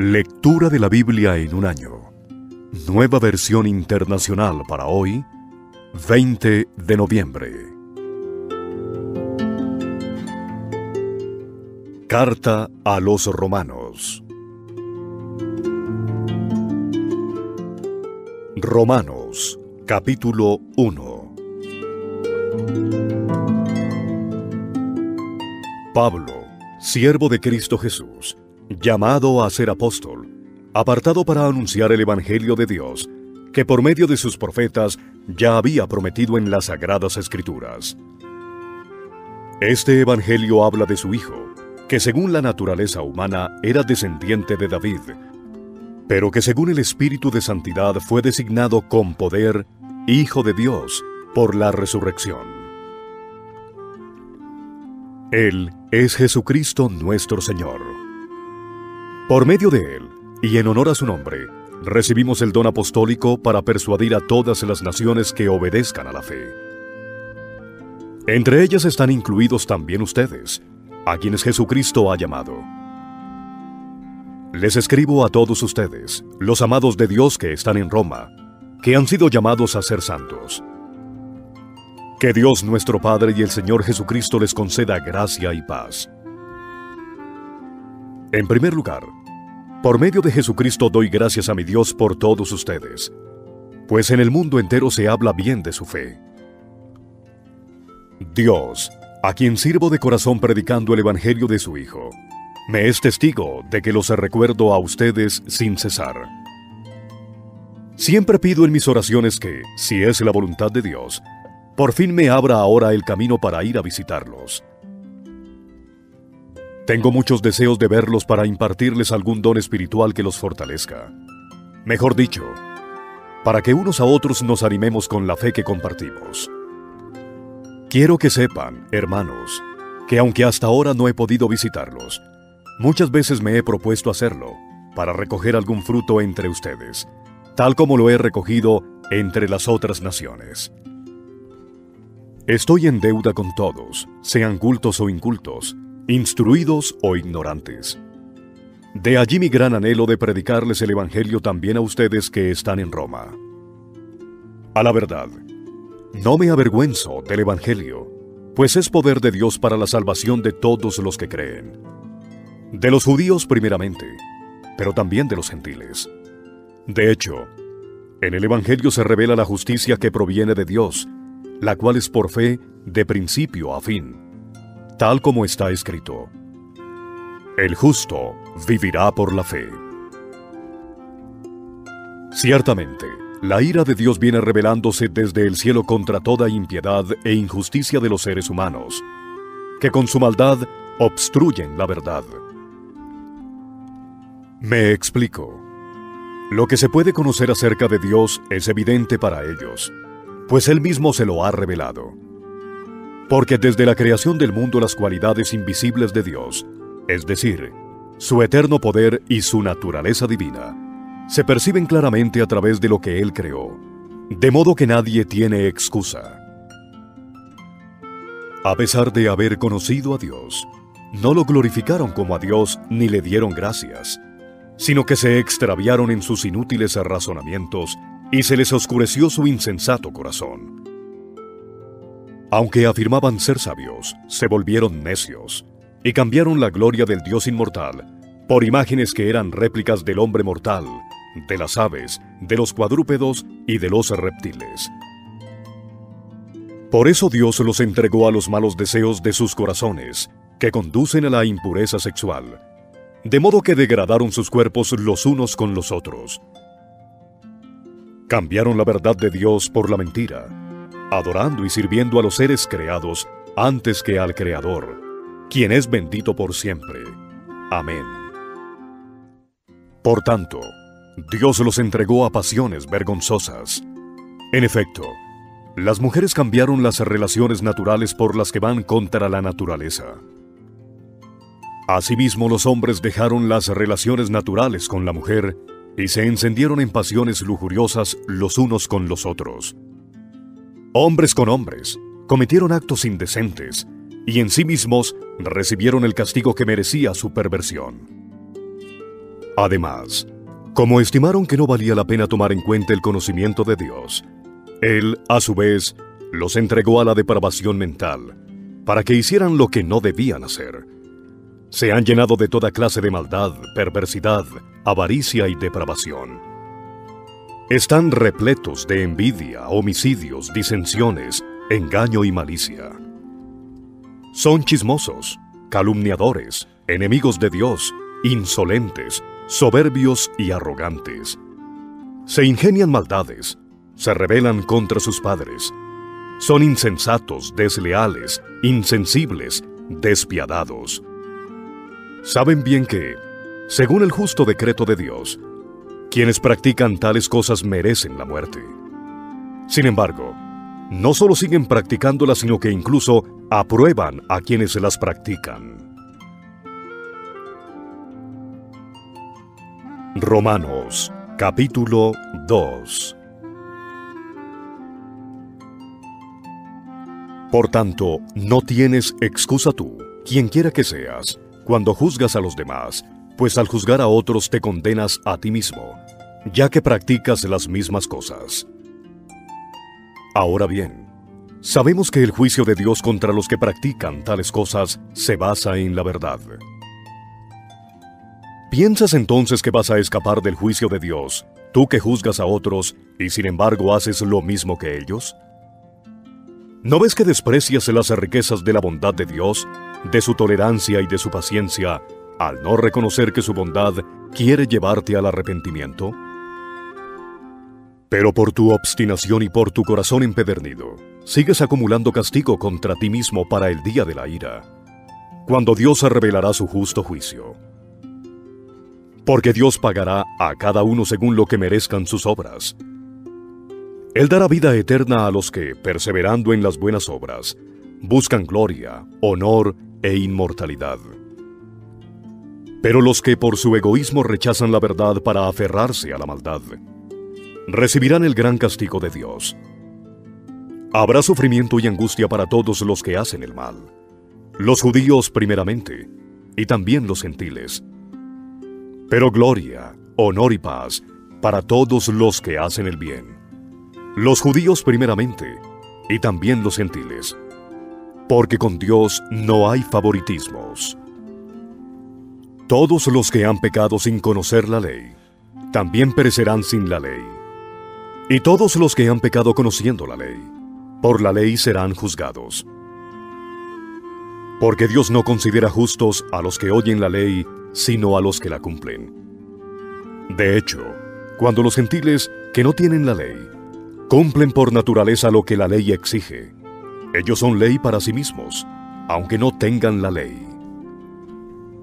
Lectura de la Biblia en un año. Nueva versión internacional para hoy, 20 de noviembre. Carta a los Romanos. Romanos, capítulo 1. Pablo, siervo de Cristo Jesús, llamado a ser apóstol, apartado para anunciar el Evangelio de Dios, que por medio de sus profetas ya había prometido en las Sagradas Escrituras. Este Evangelio habla de su Hijo, que según la naturaleza humana era descendiente de David, pero que según el Espíritu de Santidad fue designado con poder Hijo de Dios por la resurrección. Él es Jesucristo nuestro Señor. Por medio de Él, y en honor a su nombre, recibimos el don apostólico para persuadir a todas las naciones que obedezcan a la fe. Entre ellas están incluidos también ustedes, a quienes Jesucristo ha llamado. Les escribo a todos ustedes, los amados de Dios que están en Roma, que han sido llamados a ser santos. Que Dios nuestro Padre y el Señor Jesucristo les conceda gracia y paz. En primer lugar, por medio de Jesucristo doy gracias a mi Dios por todos ustedes, pues en el mundo entero se habla bien de su fe. Dios, a quien sirvo de corazón predicando el Evangelio de su Hijo, me es testigo de que los recuerdo a ustedes sin cesar. Siempre pido en mis oraciones que, si es la voluntad de Dios, por fin me abra ahora el camino para ir a visitarlos. Tengo muchos deseos de verlos para impartirles algún don espiritual que los fortalezca. Mejor dicho, para que unos a otros nos animemos con la fe que compartimos. Quiero que sepan, hermanos, que aunque hasta ahora no he podido visitarlos, muchas veces me he propuesto hacerlo para recoger algún fruto entre ustedes, tal como lo he recogido entre las otras naciones. Estoy en deuda con todos, sean cultos o incultos, instruidos o ignorantes. De allí mi gran anhelo de predicarles el Evangelio también a ustedes que están en Roma. A la verdad, no me avergüenzo del Evangelio, pues es poder de Dios para la salvación de todos los que creen. De los judíos primeramente, pero también de los gentiles. De hecho, en el Evangelio se revela la justicia que proviene de Dios, la cual es por fe de principio a fin, tal como está escrito: el justo vivirá por la fe. Ciertamente, la ira de Dios viene revelándose desde el cielo contra toda impiedad e injusticia de los seres humanos, que con su maldad obstruyen la verdad. Me explico. Lo que se puede conocer acerca de Dios es evidente para ellos, pues Él mismo se lo ha revelado. Porque desde la creación del mundo las cualidades invisibles de Dios, es decir, su eterno poder y su naturaleza divina, se perciben claramente a través de lo que Él creó, de modo que nadie tiene excusa. A pesar de haber conocido a Dios, no lo glorificaron como a Dios ni le dieron gracias, sino que se extraviaron en sus inútiles razonamientos y se les oscureció su insensato corazón. Aunque afirmaban ser sabios, se volvieron necios y cambiaron la gloria del Dios inmortal por imágenes que eran réplicas del hombre mortal, de las aves, de los cuadrúpedos y de los reptiles. Por eso Dios los entregó a los malos deseos de sus corazones, que conducen a la impureza sexual, de modo que degradaron sus cuerpos los unos con los otros. Cambiaron la verdad de Dios por la mentira, adorando y sirviendo a los seres creados antes que al Creador, quien es bendito por siempre. Amén. Por tanto, Dios los entregó a pasiones vergonzosas. En efecto, las mujeres cambiaron las relaciones naturales por las que van contra la naturaleza. Asimismo, los hombres dejaron las relaciones naturales con la mujer y se encendieron en pasiones lujuriosas los unos con los otros. Hombres con hombres cometieron actos indecentes y en sí mismos recibieron el castigo que merecía su perversión. Además, como estimaron que no valía la pena tomar en cuenta el conocimiento de Dios, Él, a su vez, los entregó a la depravación mental, para que hicieran lo que no debían hacer. Se han llenado de toda clase de maldad, perversidad, avaricia y depravación. Están repletos de envidia, homicidios, disensiones, engaño y malicia. Son chismosos, calumniadores, enemigos de Dios, insolentes, soberbios y arrogantes. Se ingenian maldades, se rebelan contra sus padres. Son insensatos, desleales, insensibles, despiadados. Saben bien que, según el justo decreto de Dios, quienes practican tales cosas merecen la muerte. Sin embargo, no solo siguen practicándolas, sino que incluso aprueban a quienes las practican. Romanos, capítulo 2. Por tanto, no tienes excusa tú, quienquiera que seas, cuando juzgas a los demás, pues al juzgar a otros te condenas a ti mismo, ya que practicas las mismas cosas. Ahora bien, sabemos que el juicio de Dios contra los que practican tales cosas se basa en la verdad. ¿Piensas entonces que vas a escapar del juicio de Dios, tú que juzgas a otros y sin embargo haces lo mismo que ellos? ¿No ves que desprecias las riquezas de la bondad de Dios, de su tolerancia y de su paciencia, al no reconocer que su bondad quiere llevarte al arrepentimiento? Pero por tu obstinación y por tu corazón empedernido, sigues acumulando castigo contra ti mismo para el día de la ira, cuando Dios revelará su justo juicio. Porque Dios pagará a cada uno según lo que merezcan sus obras. Él dará vida eterna a los que, perseverando en las buenas obras, buscan gloria, honor e inmortalidad. Pero los que por su egoísmo rechazan la verdad para aferrarse a la maldad, recibirán el gran castigo de Dios. Habrá sufrimiento y angustia para todos los que hacen el mal, los judíos primeramente, y también los gentiles. Pero gloria, honor y paz para todos los que hacen el bien, los judíos primeramente, y también los gentiles, porque con Dios no hay favoritismos. Todos los que han pecado sin conocer la ley, también perecerán sin la ley. Y todos los que han pecado conociendo la ley, por la ley serán juzgados. Porque Dios no considera justos a los que oyen la ley, sino a los que la cumplen. De hecho, cuando los gentiles que no tienen la ley, cumplen por naturaleza lo que la ley exige, ellos son ley para sí mismos, aunque no tengan la ley.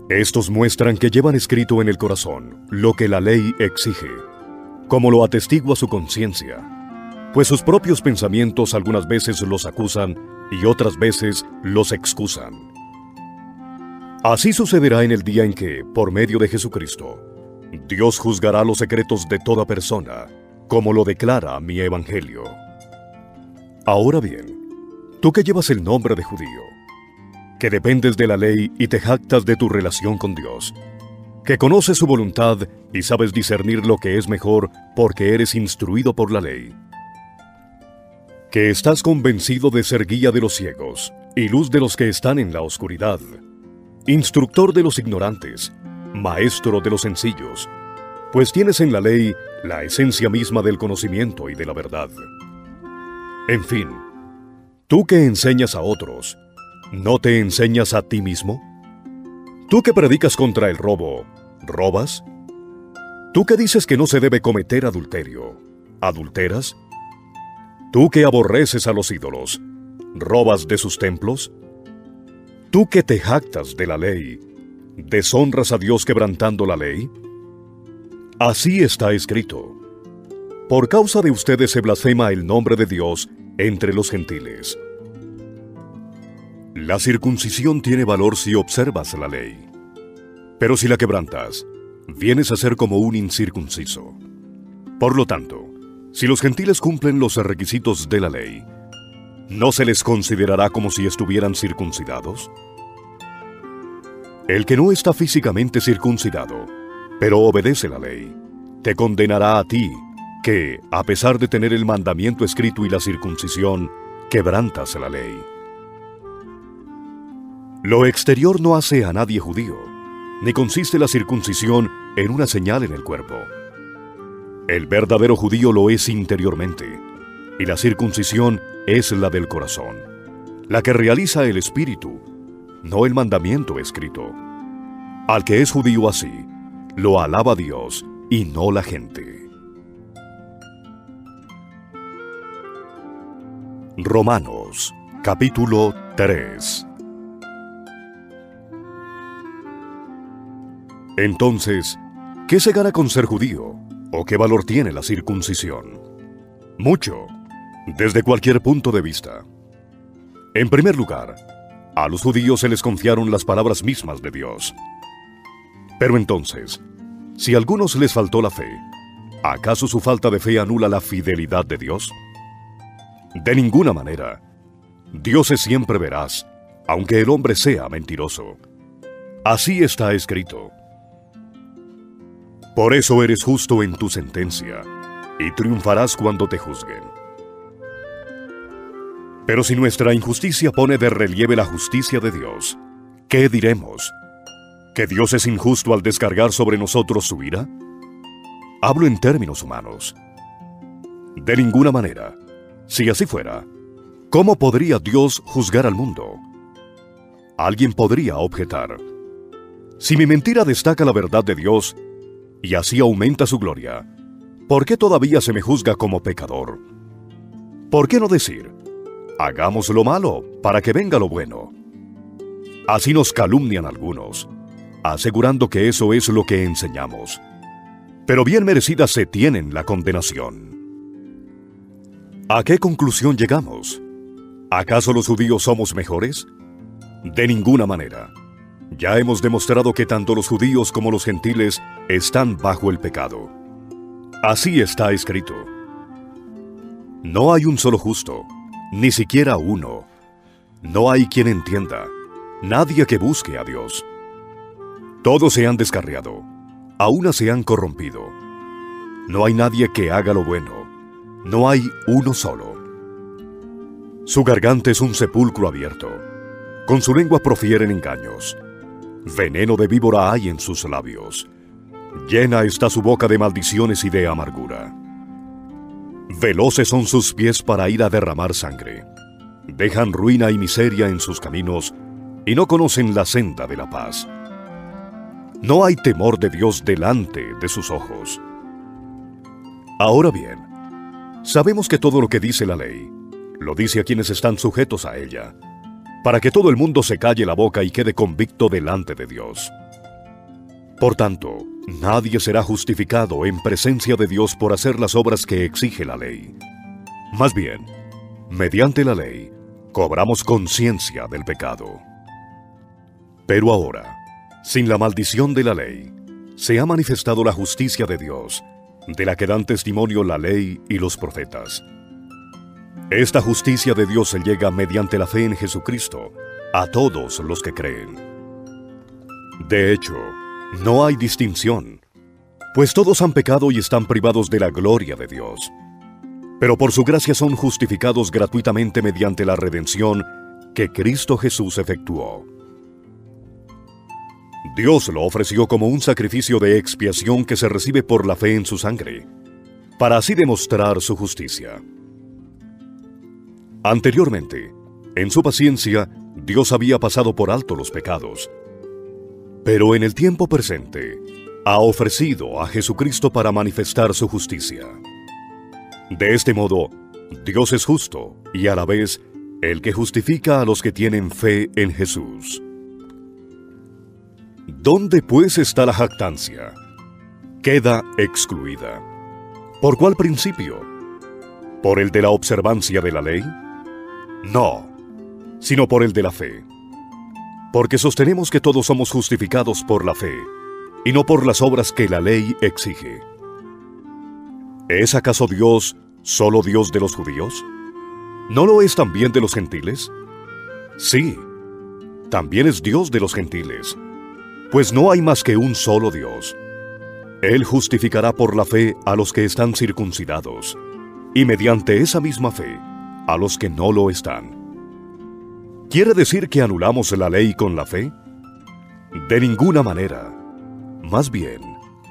Estos muestran que llevan escrito en el corazón lo que la ley exige, como lo atestigua su conciencia, pues sus propios pensamientos algunas veces los acusan y otras veces los excusan. Así sucederá en el día en que, por medio de Jesucristo, Dios juzgará los secretos de toda persona, como lo declara mi Evangelio. Ahora bien, tú que llevas el nombre de judío, que dependes de la ley y te jactas de tu relación con Dios, que conoces su voluntad y sabes discernir lo que es mejor porque eres instruido por la ley, que estás convencido de ser guía de los ciegos y luz de los que están en la oscuridad, instructor de los ignorantes, maestro de los sencillos, pues tienes en la ley la esencia misma del conocimiento y de la verdad. En fin, tú que enseñas a otros, ¿no te enseñas a ti mismo? Tú que predicas contra el robo, ¿robas? Tú que dices que no se debe cometer adulterio, ¿adulteras? Tú que aborreces a los ídolos, ¿robas de sus templos? Tú que te jactas de la ley, ¿deshonras a Dios quebrantando la ley? Así está escrito: por causa de ustedes se blasfema el nombre de Dios entre los gentiles. La circuncisión tiene valor si observas la ley, pero si la quebrantas, vienes a ser como un incircunciso. Por lo tanto, si los gentiles cumplen los requisitos de la ley, ¿no se les considerará como si estuvieran circuncidados? El que no está físicamente circuncidado pero obedece la ley, te condenará a ti, que, a pesar de tener el mandamiento escrito y la circuncisión, quebrantas la ley. Lo exterior no hace a nadie judío, ni consiste la circuncisión en una señal en el cuerpo. El verdadero judío lo es interiormente, y la circuncisión es la del corazón, la que realiza el espíritu, no el mandamiento escrito. Al que es judío así, lo alaba Dios y no la gente. Romanos, capítulo 3. Entonces, ¿qué se gana con ser judío? ¿O qué valor tiene la circuncisión? Mucho, desde cualquier punto de vista. En primer lugar, a los judíos se les confiaron las palabras mismas de Dios. Pero entonces, si a algunos les faltó la fe, ¿acaso su falta de fe anula la fidelidad de Dios? De ninguna manera. Dios es siempre veraz, aunque el hombre sea mentiroso. Así está escrito. Por eso eres justo en tu sentencia, y triunfarás cuando te juzguen. Pero si nuestra injusticia pone de relieve la justicia de Dios, ¿qué diremos? ¿Que Dios es injusto al descargar sobre nosotros su ira? Hablo en términos humanos. De ninguna manera. Si así fuera, ¿cómo podría Dios juzgar al mundo? Alguien podría objetar: si mi mentira destaca la verdad de Dios y así aumenta su gloria, ¿por qué todavía se me juzga como pecador? ¿Por qué no decir: hagamos lo malo para que venga lo bueno? Así nos calumnian algunos, asegurando que eso es lo que enseñamos. Pero bien merecida se tienen la condenación. ¿A qué conclusión llegamos? ¿Acaso los judíos somos mejores? De ninguna manera. Ya hemos demostrado que tanto los judíos como los gentiles están bajo el pecado. Así está escrito. No hay un solo justo, ni siquiera uno. No hay quien entienda, nadie que busque a Dios. Todos se han descarriado, a una se han corrompido. No hay nadie que haga lo bueno, no hay uno solo. Su garganta es un sepulcro abierto, con su lengua profieren engaños. Veneno de víbora hay en sus labios. Llena está su boca de maldiciones y de amargura. Veloces son sus pies para ir a derramar sangre. Dejan ruina y miseria en sus caminos y no conocen la senda de la paz. No hay temor de Dios delante de sus ojos. Ahora bien, sabemos que todo lo que dice la ley, lo dice a quienes están sujetos a ella, para que todo el mundo se calle la boca y quede convicto delante de Dios. Por tanto, nadie será justificado en presencia de Dios por hacer las obras que exige la ley. Más bien, mediante la ley, cobramos conciencia del pecado. Pero ahora, sin la maldición de la ley, se ha manifestado la justicia de Dios, de la que dan testimonio la ley y los profetas. Esta justicia de Dios se llega mediante la fe en Jesucristo a todos los que creen. De hecho, no hay distinción, pues todos han pecado y están privados de la gloria de Dios. Pero por su gracia son justificados gratuitamente mediante la redención que Cristo Jesús efectuó. Dios lo ofreció como un sacrificio de expiación que se recibe por la fe en su sangre, para así demostrar su justicia. Anteriormente, en su paciencia, Dios había pasado por alto los pecados, pero en el tiempo presente, ha ofrecido a Jesucristo para manifestar su justicia. De este modo, Dios es justo y a la vez el que justifica a los que tienen fe en Jesús. ¿Dónde pues está la jactancia? Queda excluida. ¿Por cuál principio? ¿Por el de la observancia de la ley? No, sino por el de la fe. Porque sostenemos que todos somos justificados por la fe, y no por las obras que la ley exige. ¿Es acaso Dios solo Dios de los judíos? ¿No lo es también de los gentiles? Sí, también es Dios de los gentiles, pues no hay más que un solo Dios. Él justificará por la fe a los que están circuncidados, y mediante esa misma fe, a los que no lo están. ¿Quiere decir que anulamos la ley con la fe? De ninguna manera. Más bien,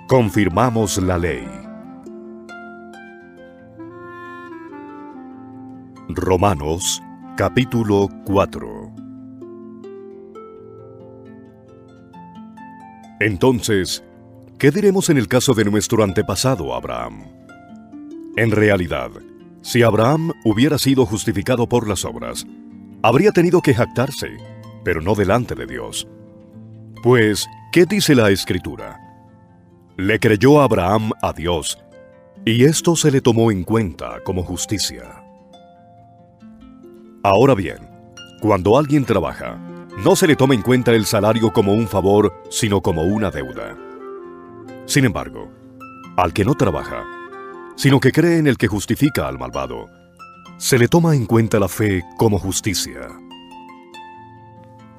confirmamos la ley. Romanos, capítulo 4. Entonces, ¿qué diremos en el caso de nuestro antepasado Abraham? En realidad, si Abraham hubiera sido justificado por las obras, habría tenido que jactarse, pero no delante de Dios. Pues, ¿qué dice la Escritura? Le creyó Abraham a Dios, y esto se le tomó en cuenta como justicia. Ahora bien, cuando alguien trabaja, no se le toma en cuenta el salario como un favor, sino como una deuda. Sin embargo, al que no trabaja, sino que cree en el que justifica al malvado, se le toma en cuenta la fe como justicia.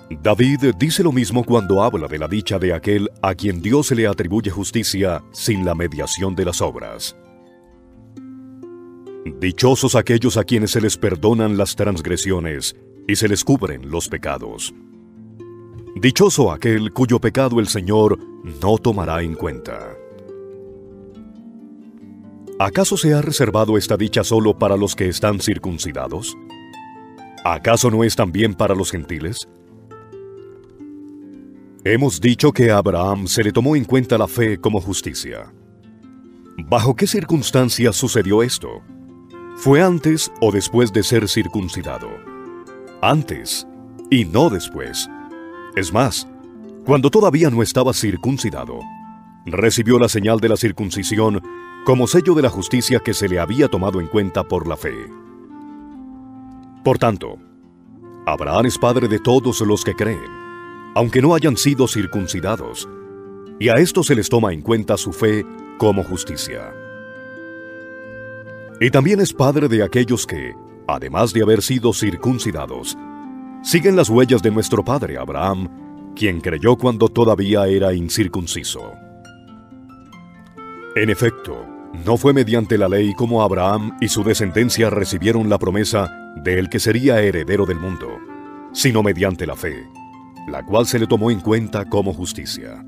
David dice lo mismo cuando habla de la dicha de aquel a quien Dios se le atribuye justicia sin la mediación de las obras. Dichosos aquellos a quienes se les perdonan las transgresiones y se les cubren los pecados. Dichoso aquel cuyo pecado el Señor no tomará en cuenta. ¿Acaso se ha reservado esta dicha solo para los que están circuncidados? ¿Acaso no es también para los gentiles? Hemos dicho que a Abraham se le tomó en cuenta la fe como justicia. ¿Bajo qué circunstancias sucedió esto? ¿Fue antes o después de ser circuncidado? Antes y no después. Es más, cuando todavía no estaba circuncidado, recibió la señal de la circuncisión como sello de la justicia que se le había tomado en cuenta por la fe. Por tanto, Abraham es padre de todos los que creen, aunque no hayan sido circuncidados, y a estos se les toma en cuenta su fe como justicia. Y también es padre de aquellos que, además de haber sido circuncidados, siguen las huellas de nuestro padre Abraham, quien creyó cuando todavía era incircunciso. En efecto, no fue mediante la ley como Abraham y su descendencia recibieron la promesa de el que sería heredero del mundo, sino mediante la fe, la cual se le tomó en cuenta como justicia.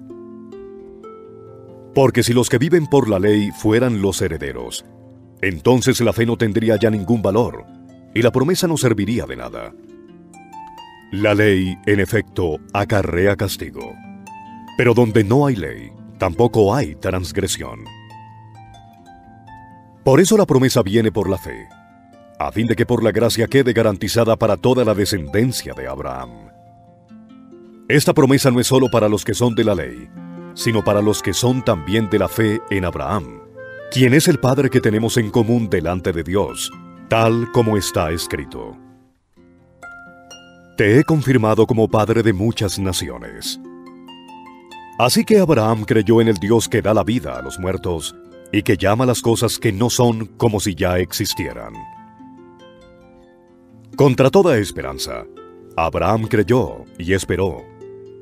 Porque si los que viven por la ley fueran los herederos, entonces la fe no tendría ya ningún valor, y la promesa no serviría de nada. La ley, en efecto, acarrea castigo. Pero donde no hay ley, tampoco hay transgresión. Por eso la promesa viene por la fe, a fin de que por la gracia quede garantizada para toda la descendencia de Abraham. Esta promesa no es solo para los que son de la ley, sino para los que son también de la fe en Abraham, quien es el Padre que tenemos en común delante de Dios, tal como está escrito. Te he confirmado como padre de muchas naciones. Así que Abraham creyó en el Dios que da la vida a los muertos y que llama las cosas que no son como si ya existieran. Contra toda esperanza, Abraham creyó y esperó,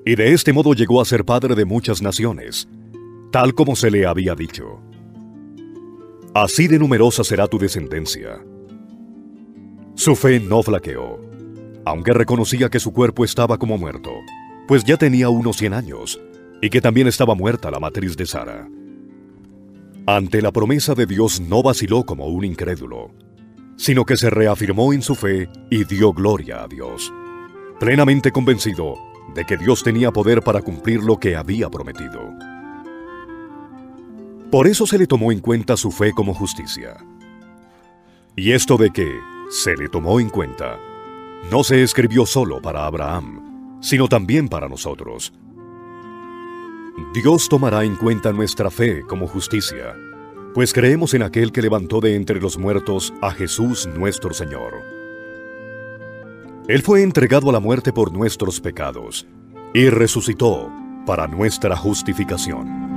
y de este modo llegó a ser padre de muchas naciones, tal como se le había dicho. Así de numerosa será tu descendencia. Su fe no flaqueó, aunque reconocía que su cuerpo estaba como muerto, pues ya tenía unos 100 años, y que también estaba muerta la matriz de Sara. Ante la promesa de Dios no vaciló como un incrédulo, sino que se reafirmó en su fe y dio gloria a Dios, plenamente convencido de que Dios tenía poder para cumplir lo que había prometido. Por eso se le tomó en cuenta su fe como justicia. Y esto de que se le tomó en cuenta no se escribió solo para Abraham, sino también para nosotros. Dios tomará en cuenta nuestra fe como justicia, pues creemos en aquel que levantó de entre los muertos a Jesús nuestro Señor. Él fue entregado a la muerte por nuestros pecados y resucitó para nuestra justificación.